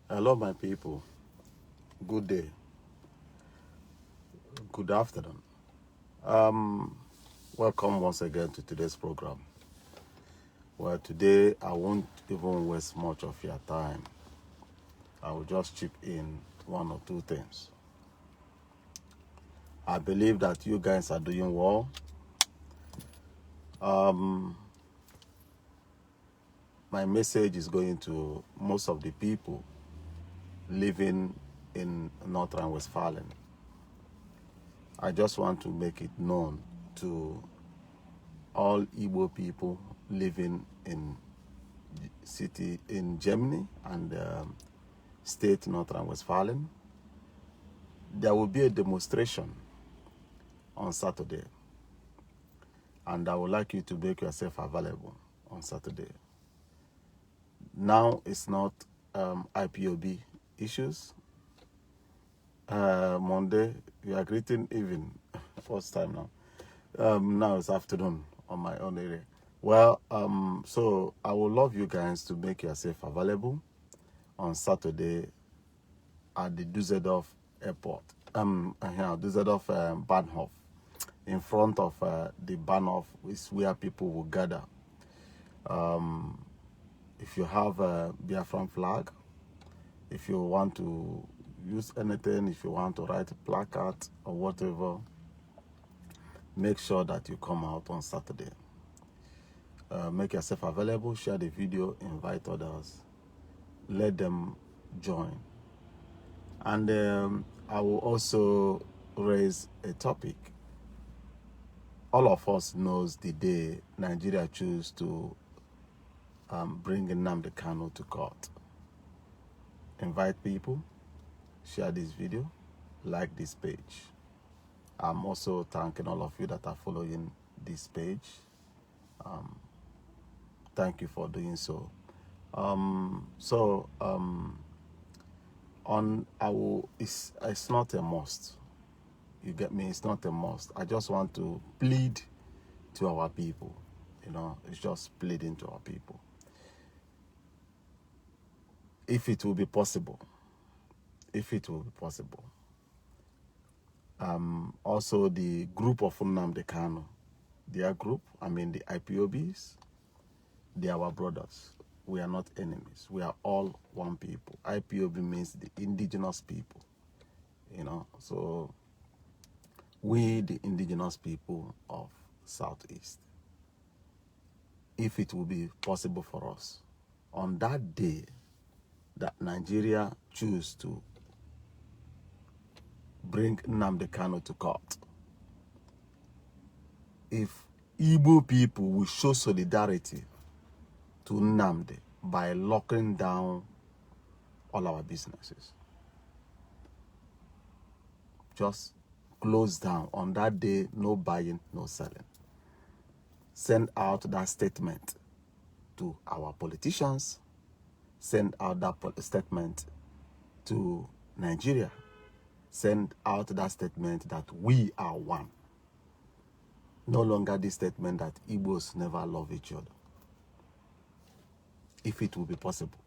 Hello, my people. Good day. Good afternoon. Um, Welcome once again to today's program. Well, today I won't even waste much of your time. I will just chip in one or two things. I believe that you guys are doing well. My message is going to most of the people living in North Rhine-Westphalia. I just want to make it known to all Igbo people living in city in Germany and state North Rhine-Westphalia. There will be a demonstration on Saturday, and I would like you to make yourself available on Saturday. Now it's not IPOB issues. Monday, we are greeting even first time now. Now it's afternoon on my own area. Well, so I would love you guys to make yourself available on Saturday at the Düsseldorf airport. Here, Düsseldorf Bahnhof. In front of the Bahnhof is where people will gather. If you have a Biafran flag, if you want to use anything, if you want to write a placard or whatever, make sure that you come out on Saturday. Make yourself available, share the video, invite others, let them join. And I will also raise a topic. All of us knows the day Nigeria choose to bring Nnamdi Kanu to court. Invite people, share this video, like this page. I'm also thanking all of you that are following this page. Thank you for doing so. It's not a must. You get me? It's not a must. I just want to plead to our people. It's just pleading to our people. If it will be possible. Also, the group of Nnamdi Kanu, their group, the IPOBs, they are our brothers. We are not enemies. We are all one people. IPOB means the indigenous people. So we, the indigenous people of Southeast, if it will be possible for us, on that day that Nigeria choose to bring Nnamdi Kanu to court, if Igbo people will show solidarity to Nnamdi by locking down all our businesses, just close down on that day, no buying, no selling. Send out that statement to our politicians, send out that statement to Nigeria, send out that statement that we are one. No longer this statement that Igbos never love each other. If it will be possible.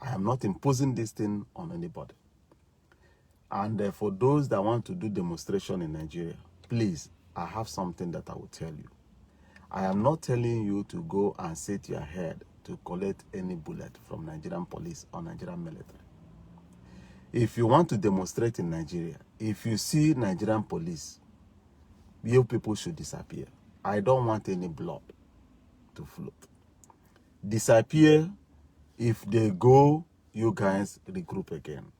I am not imposing this thing on anybody. And for those that want to do demonstration in Nigeria, please, I have something that I will tell you. I am not telling you to go and set your head to collect any bullet from Nigerian police or Nigerian military. If you want to demonstrate in Nigeria, if you see Nigerian police, you people should disappear. I don't want any blood to float. Disappear. If they go, you guys regroup again.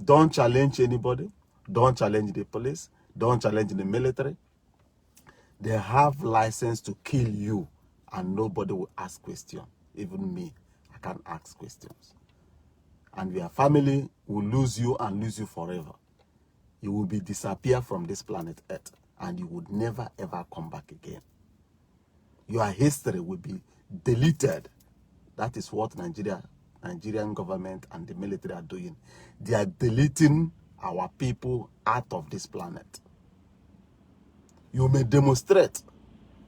Don't challenge anybody. Don't challenge the police. Don't challenge the military. They have license to kill you, and nobody will ask questions. Even me, I can't ask questions. And your family will lose you and lose you forever. You will be disappear from this planet Earth, and you would never ever come back again. Your history will be deleted. That is what Nigerian government and the military are doing. They are deleting our people out of this planet. You may demonstrate.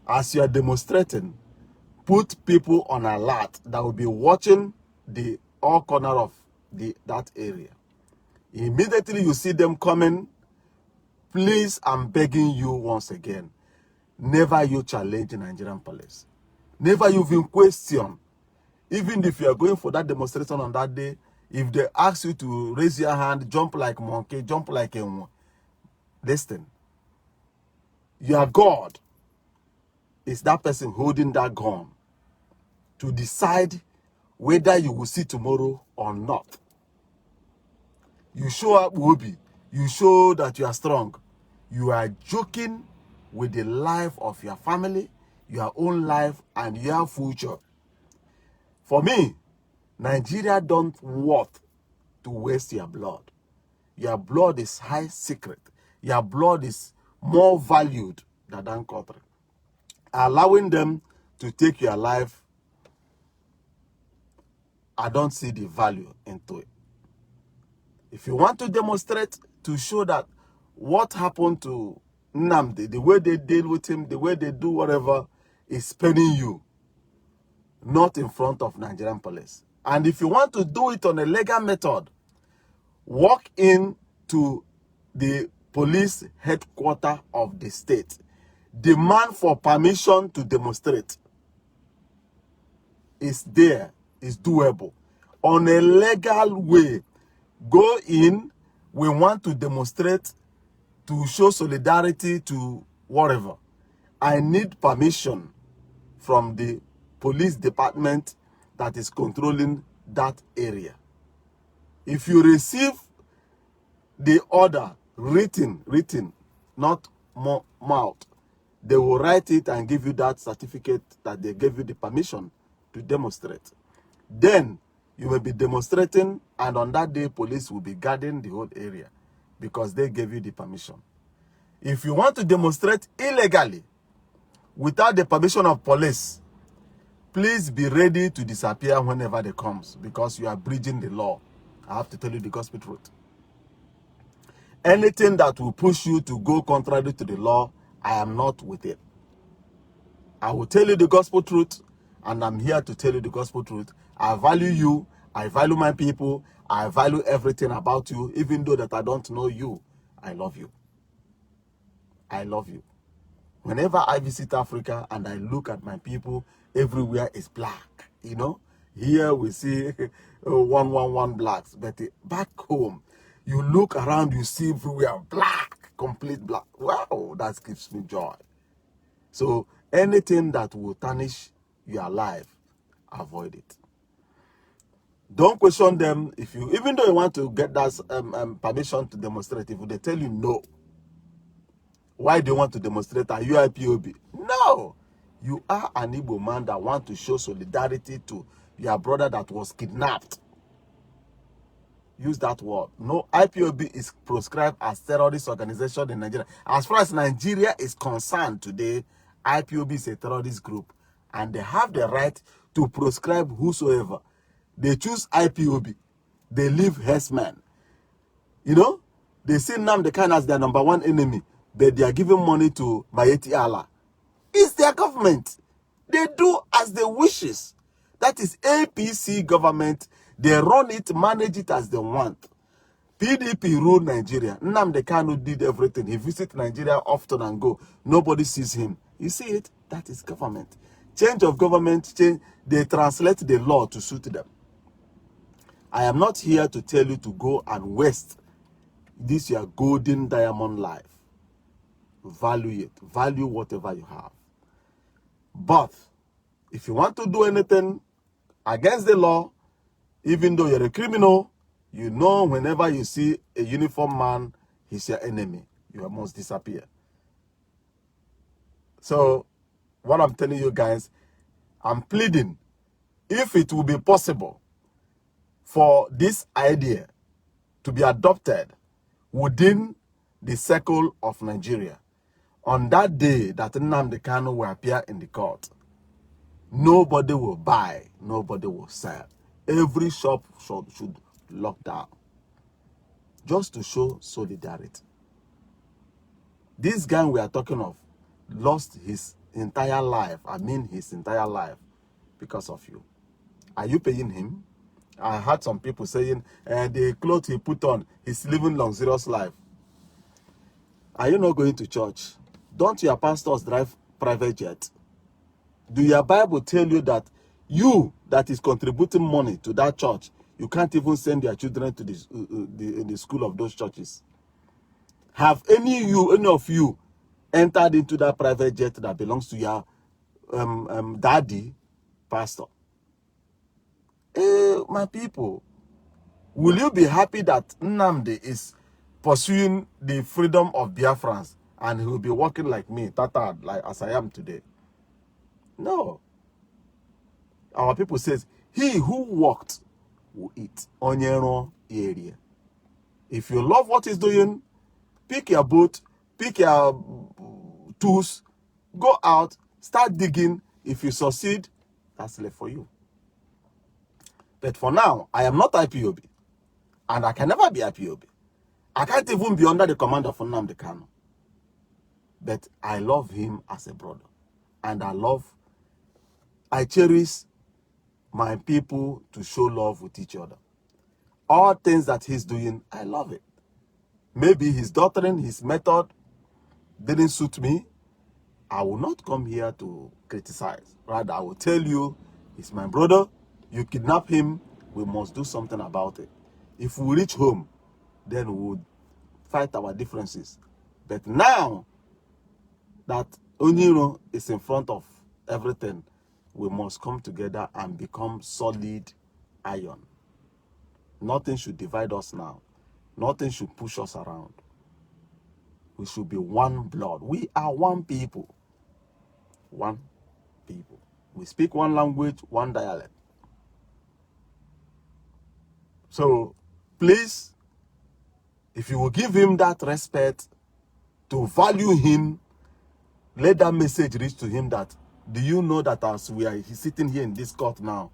As you are demonstrating, put people on alert that will be watching the all corner of that area. Immediately you see them coming, please, I'm begging you once again, never you challenge the Nigerian police. Never you even question. Even if you are going for that demonstration on that day, if they ask you to raise your hand, jump like monkey, jump like a... Listen, your God is that person holding that gun to decide whether you will see tomorrow or not. You show up, Obi. You show that you are strong. You are joking with the life of your family, your own life, and your future. For me, Nigeria don't want to waste your blood. Your blood is high secret. Your blood is more valued than that country. Allowing them to take your life, I don't see the value into it. If you want to demonstrate to show that what happened to Nnamdi, the way they deal with him, the way they do whatever, is paining you, not in front of Nigerian police. And if you want to do it on a legal method, walk into the police headquarters of the state. Demand for permission to demonstrate. It's there. It's doable. On a legal way, go in. We want to demonstrate to show solidarity to whatever. I need permission from the police department that is controlling that area. If you receive the order written, not mouth, they will write it and give you that certificate that they gave you the permission to demonstrate. Then you will be demonstrating, and on that day, police will be guarding the whole area because they gave you the permission. If you want to demonstrate illegally without the permission of police, please be ready to disappear whenever they comes because you are breaching the law. I have to tell you the gospel truth. Anything that will push you to go contrary to the law, I am not with it. I will tell you the gospel truth, and I'm here to tell you the gospel truth. I value you. I value my people. I value everything about you, even though that I don't know you. I love you. I love you. Whenever I visit Africa and I look at my people, everywhere is black. You know, here we see 111 blacks, but back home, you look around, you see everywhere black, complete black. Wow, that gives me joy. So anything that will tarnish your life, avoid it. Don't question them. If you, even though you want to get that permission to demonstrate, if they tell you no, why do you want to demonstrate? Are you IPOB? No, you are an Igbo man that want to show solidarity to your brother that was kidnapped. Use that word. No, IPOB is proscribed as terrorist organization in Nigeria. As far as Nigeria is concerned today, IPOB is a terrorist group, and they have the right to proscribe whosoever. They choose IPOB. They leave herdsmen. You know, they see Nnamdi Kanu as their number one enemy, but they are giving money to Mighty Allah. It's their government. They do as they wishes. That is APC government. They run it, manage it as they want. PDP rule Nigeria. Nnamdi Kanu did everything. He visits Nigeria often and go. Nobody sees him. You see it? That is government. Change of government, change. They translate the law to suit them. I am not here to tell you to go and waste this your golden diamond life. Value it. Value whatever you have. But if you want to do anything against the law, even though you're a criminal, you know whenever you see a uniformed man, he's your enemy. You must disappear. So, what I'm telling you guys, I'm pleading, if it will be possible for this idea to be adopted within the circle of Nigeria, on that day that Nnamdi Kanu will appear in the court, nobody will buy, nobody will sell. Every shop should lock down, just to show solidarity. This guy we are talking of lost his entire life. I mean his entire life because of you. Are you paying him? I heard some people saying the clothes he put on, he's living luxurious life. Are you not going to church? Don't your pastors drive private jet? Do your Bible tell you that you that is contributing money to that church, you can't even send your children to the school of those churches? Have any of you entered into that private jet that belongs to your daddy pastor? My people, will you be happy that Nnamdi is pursuing the freedom of Biafrans and he will be walking like me, tattered like as I am today? No. Our people says, he who walked will eat. Onyero area. If you love what he's doing, pick your boat, pick your tools, go out, start digging. If you succeed, that's left for you. But for now, I am not IPOB. And I can never be IPOB. I can't even be under the command of Nnamdi Kanu. But I love him as a brother. And I cherish my people to show love with each other. All things that he's doing, I love it. Maybe his doctrine, his method didn't suit me. I will not come here to criticize. Rather, I will tell you, he's my brother. You kidnap him, we must do something about it. If we reach home, then we would fight our differences. But now that Onyiro is in front of everything, we must come together and become solid iron. Nothing should divide us now. Nothing should push us around. We should be one blood. We are one people. One people. We speak one language, one dialect. So, please, if you will give him that respect, to value him, let that message reach to him that, do you know that as he's sitting here in this court now,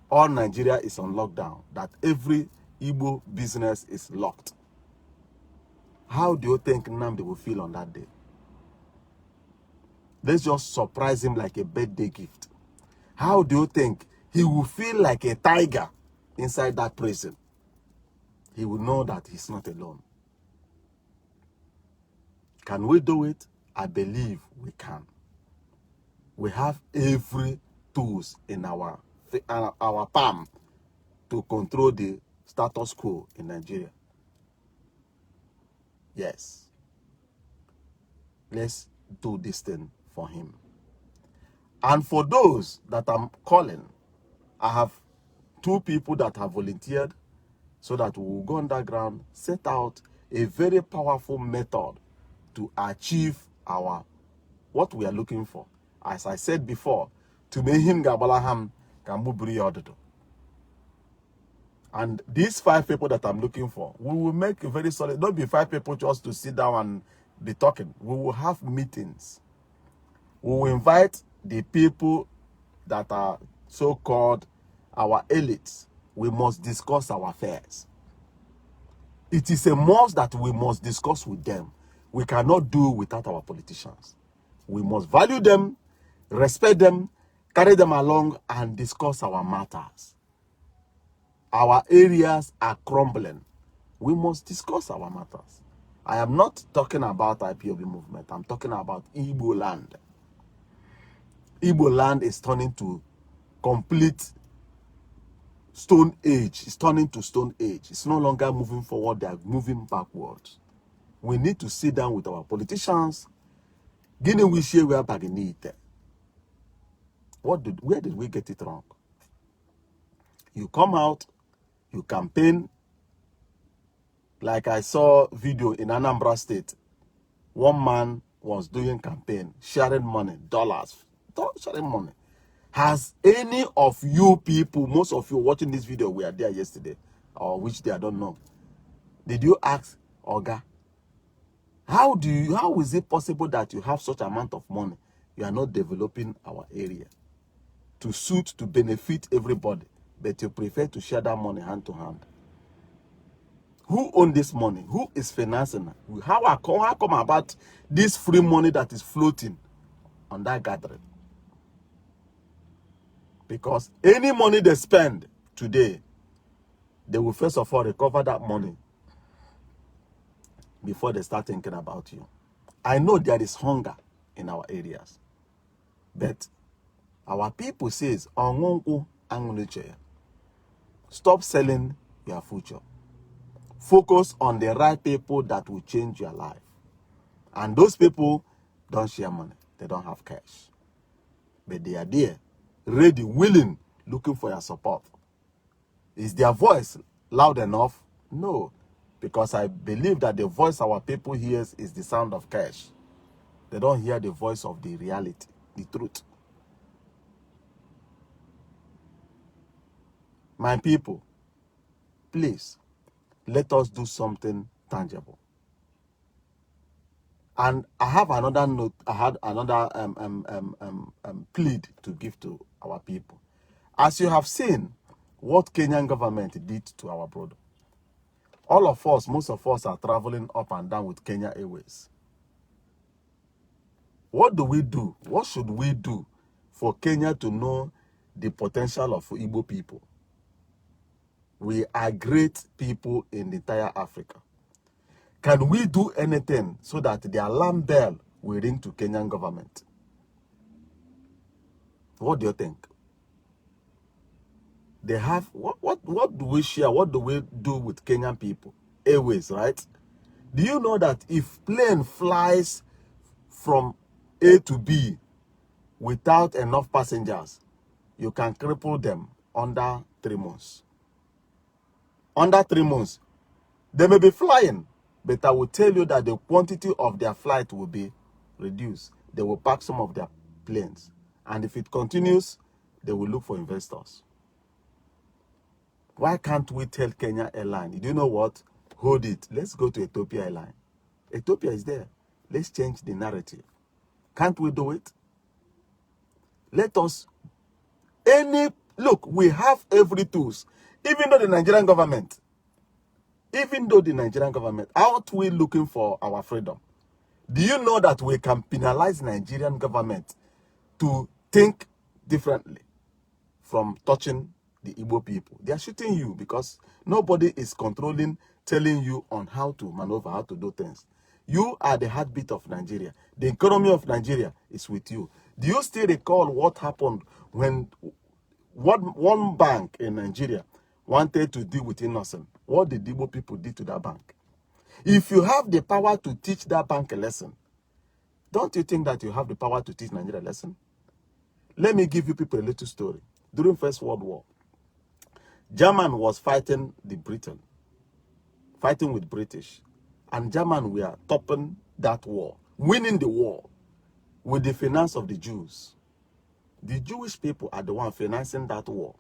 all Nigeria is on lockdown, that every Igbo business is locked. How do you think Nnamdi will feel on that day? Let's just surprise him like a birthday gift. How do you think he will feel like a tiger inside that prison? He will know that he's not alone. Can we do it? I believe we can. We have every tools in our palm to control the status quo in Nigeria. Yes. Let's do this thing for him. And for those that I'm calling, I have 2 people that have volunteered so that we will go underground, set out a very powerful method to achieve what we are looking for. As I said before, to make him Gabalaham Kambubri Ododo. And these 5 people that I'm looking for, we will make a very solid, not be 5 people just to sit down and be talking. We will have meetings. We will invite the people that are so-called our elites. We must discuss our affairs. It is a must that we must discuss with them. We cannot do without our politicians. We must value them, respect them, carry them along, and discuss our matters. Our areas are crumbling. We must discuss our matters. I am not talking about IPOB movement. I'm talking about Igboland. Igboland is turning to complete Stone Age. It's turning to Stone Age. It's no longer moving forward. They are moving backwards. We need to sit down with our politicians. Guinea we share where Baginite. Where did we get it wrong? You come out, you campaign. Like I saw video in Anambra State. One man was doing campaign, sharing money, dollars, sharing money. Has any of you people, most of you watching this video, we are there yesterday, or which day I don't know. Did you ask Oga, how is it possible that you have such amount of money? You are not developing our area to benefit everybody, but you prefer to share that money hand to hand. Who owns this money? Who is financing it? How come about this free money that is floating on that gathering? Because any money they spend today, they will first of all recover that money before they start thinking about you. I know there is hunger in our areas, but our people says, stop selling your future. Focus on the right people that will change your life. And those people don't share money. They don't have cash. But they are there, ready, willing, looking for your support. Is their voice loud enough? No. Because I believe that the voice our people hears is the sound of cash. They don't hear the voice of the reality, the truth. My people, please, let us do something tangible. And I have another note, I had another plead to give to our people. As you have seen what Kenyan government did to our brother. All of us, most of us are traveling up and down with Kenya Airways. What do we do? What should we do for Kenya to know the potential of Igbo people? We are great people in the entire Africa. Can we do anything so that the alarm bell will ring to Kenyan government? What do you think? They have, what do we share? What do we do with Kenyan people? Airways, right? Do you know that if plane flies from A to B without enough passengers, you can cripple them under 3 months? Under 3 months, they may be flying, but I will tell you that the quantity of their flight will be reduced. They will pack some of their planes. And if it continues, they will look for investors. Why can't we tell Kenya Airline, do you know what? Hold it. Let's go to Ethiopia Airline. Ethiopia is there. Let's change the narrative. Can't we do it? Let us, look, we have every tools. Even though the Nigerian government, aren't we looking for our freedom? Do you know that we can penalize Nigerian government to think differently from touching the Igbo people? They are shooting you because nobody is controlling, telling you on how to maneuver, how to do things. You are the heartbeat of Nigeria. The economy of Nigeria is with you. Do you still recall what happened when one bank in Nigeria wanted to deal with innocent? What the Igbo people did to that bank? If you have the power to teach that bank a lesson, don't you think that you have the power to teach Nigeria a lesson? Let me give you people a little story. During First World War, German was fighting with British. And German were topping that war, winning the war with the finance of the Jews. The Jewish people are the one financing that war.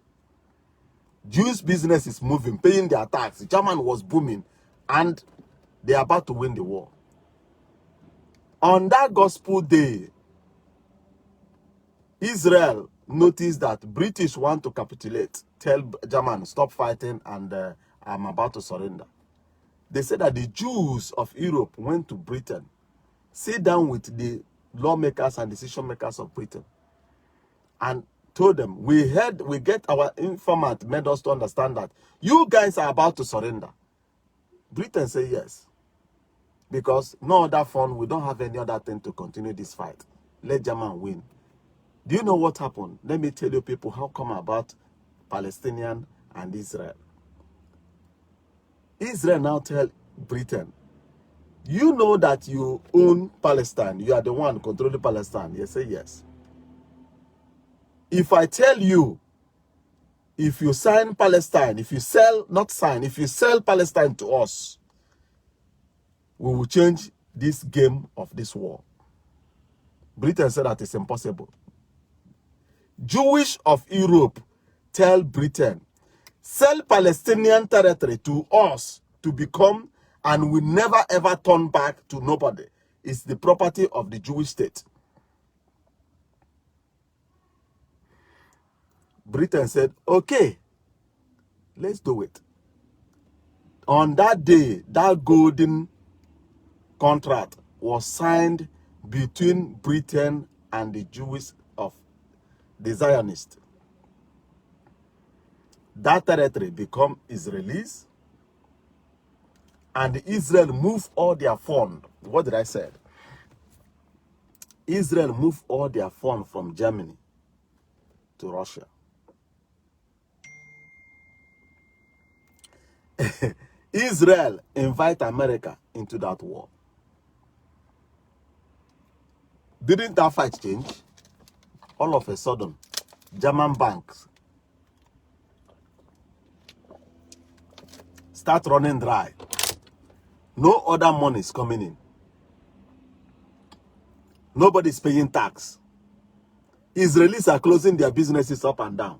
Jewish business is moving, paying their tax. German was booming, and they are about to win the war. On that gospel day, Israel noticed that British want to capitulate, tell German, stop fighting, and I'm about to surrender. They said that the Jews of Europe went to Britain, sit down with the lawmakers and decision makers of Britain, and told them, we get our informant made us to understand that you guys are about to surrender. Britain said yes. Because no other fund, we don't have any other thing to continue this fight. Let German win. Do you know what happened? Let me tell you people how come about Palestinian and Israel. Israel now tell Britain, you know that you own Palestine. You are the one controlling Palestine. They say yes. If I tell you, if you sign Palestine, if you sell Palestine to us, we will change this game of this war. Britain said that it's impossible. Jewish of Europe tell Britain, sell Palestinian territory to us to become, and we never ever turn back to nobody. It's the property of the Jewish state. Britain said, okay, let's do it. On that day, that golden contract was signed between Britain and the Jewish of the Zionists. that territory become Israelis, and Israel move all their fund. What did I say? Israel move all their fund from Germany to Russia. Israel invite America into that war. Didn't that fight change? All of a sudden, German banks start running dry. No other money is coming in. Nobody's paying tax. Israelis are closing their businesses up and down.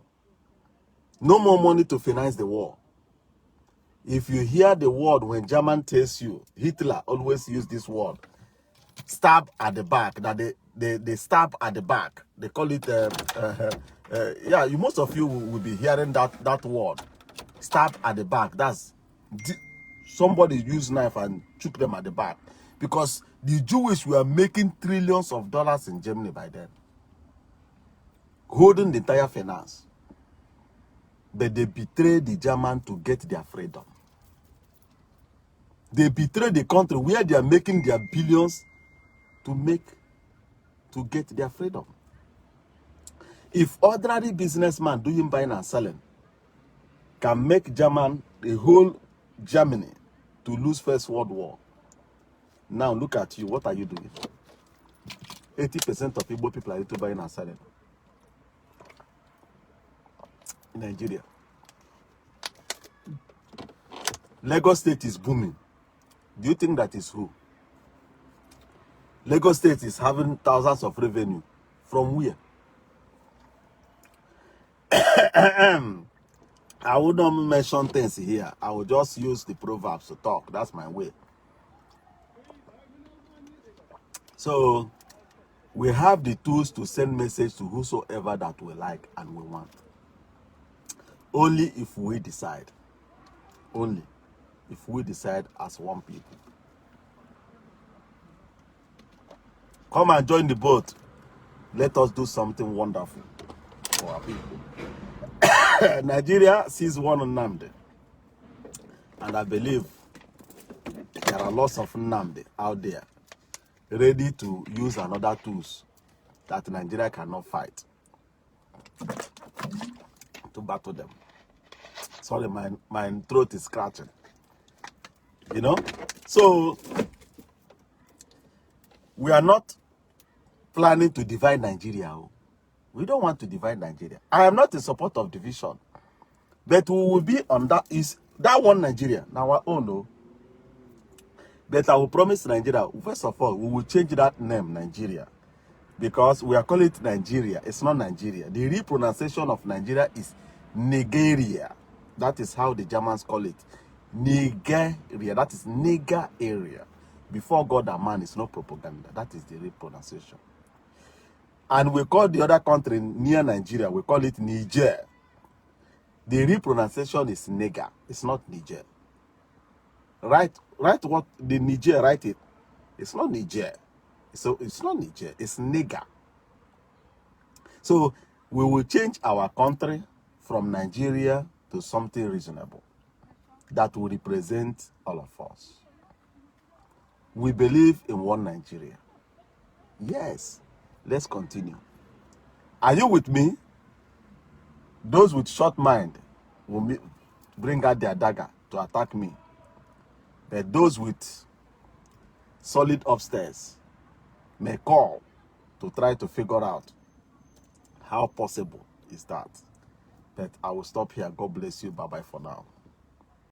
No more money to finance the war. If you hear the word when German tells you, Hitler always used this word, stab at the back, that they stab at the back. They call it, yeah, most of you will be hearing that word, stab at the back. That's somebody used knife and took them at the back. Because the Jewish were making trillions of dollars in Germany by then, holding the entire finance. But they betrayed the German to get their freedom. They betrayed the country where they are making their billions to get their freedom. If ordinary businessman doing buying and selling can make German, the whole Germany, to lose First World War, now look at you. What are you doing? 80% of Igbo people are into buying and selling in Nigeria. Lagos State is booming. Do you think that is who? Lagos State is having thousands of revenue. From where? I would not mention things here. I will just use the proverbs to talk. That's my way. So, we have the tools to send message to whosoever that we like and we want. Only if we decide. Only if we decide as one people. Come and join the boat. Let us do something wonderful for our people. Nigeria sees one Nnamdi. And I believe there are lots of Nnamdi out there ready to use another tools that Nigeria cannot fight to battle them. Sorry, my throat is scratching. You know? So, we are not planning to divide Nigeria. We don't want to divide Nigeria. I am not in support of division. But we will be on that one Nigeria. Now our own, no. But I will promise Nigeria, first of all, we will change that name, Nigeria. Because we are calling it Nigeria. It's not Nigeria. The real pronunciation of Nigeria is Nigeria. That is how the Germans call it. Nigeria. That is Niger area. Before God and man is not propaganda. That is the real pronunciation. And we call the other country near Nigeria, we call it Niger. The real pronunciation is Niger. It's not Niger. Write what the Niger, write it. It's not Niger. So it's not Niger. It's Niger. So we will change our country from Nigeria to something reasonable that will represent all of us. We believe in one Nigeria. Yes. Let's continue. Are you with me? Those with short mind will bring out their dagger to attack me. But those with solid upstairs may call to try to figure out how possible is that. But I will stop here. God bless you. Bye-bye for now.